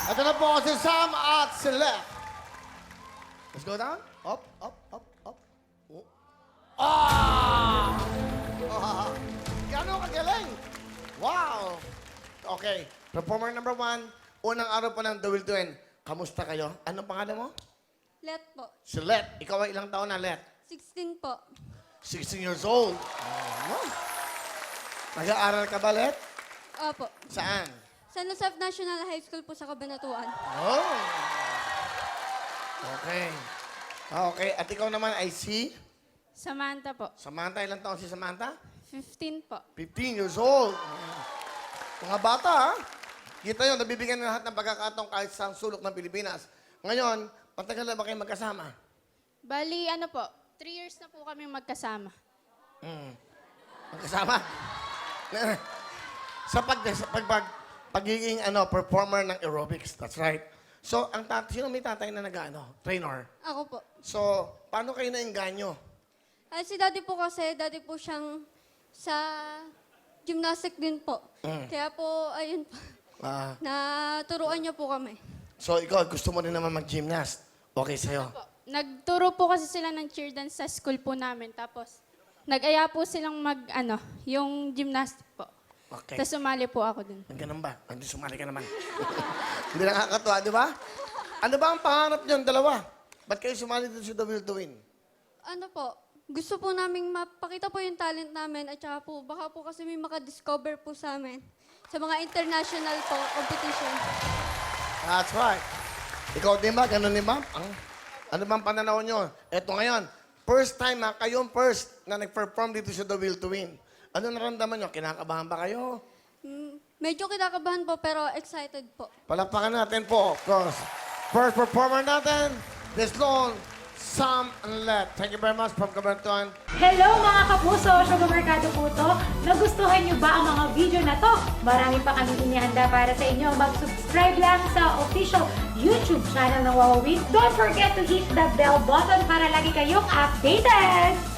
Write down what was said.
Ito na po si Sam at si Left. Let's go down. Up, up, up, up. Oh. Ah! Gano'ng kagaling? Wow! Okay. Performer number 1. Unang araw pa ng The Will to Win. Kamusta kayo? Anong pangalan mo? Let po. Si Let. Ikaw ay ilang taon na, Let? 16 po. 16 years old. Oh. Nag-aaral ka ba, Let? Opo. Saan? San Josef National High School po sa Cabanatuan. Oh. Okay. Okay. At ikaw naman ay si Samantha po. Samantha. Ilang taon si Samantha? 15 po. 15 years old. Mga bata, ha? Kita yun, nabibigyan ng lahat ng pagkakataong kahit sa sulok ng Pilipinas. Ngayon, matagal na ba kayo magkasama? Bali, ano po, 3 years na po kami magkasama. Magkasama? sa pagiging performer ng aerobics. That's right. So, sino may tatay na trainer? Ako po. So, paano kayo nainganyo? Si daddy po kasi, daddy po siyang sa gymnastic din po. Kaya po, ayun po, Ah, naturuan niya po kami. so, ikaw, gusto mo rin naman mag-gymnast. Okay sa'yo. Po. Nagturo po kasi sila ng cheer dance sa school po namin. Tapos, nag-aya po silang yung gymnastic po. Okay. Tapos sumali po ako dun. Ganun ba? Hindi sumali ka naman. Hindi nakakatuwa, di ba? Ano ba ang pangarap niyon, dalawa? Ba't kayo sumali dito sa The Will to Win? Ano po, gusto po naming mapakita po yung talent namin at saka po, baka po kasi may makadiscover po sa amin sa mga international po competition. That's right. Ikaw din ba? Ganun din ba? Ano bang pananaw niyo? Eto ngayon, first time kayong first na nag-perform dito sa The Will to Win. Ano naramdaman niyo? Kinakabahan ba kayo? Medyo kinakabahan po pero excited po. Palakpakan natin po, of course. First performer natin, this long, Sam and Let. Thank you very much from Cabanatuan. Hello mga kapuso! Sugar Mercado po to. Nagustuhan niyo ba ang mga video na to? Marami pa kami inihanda para sa inyo. Mag-subscribe lang sa official YouTube channel ng Wowowin. Don't forget to hit the bell button para lagi kayong updated!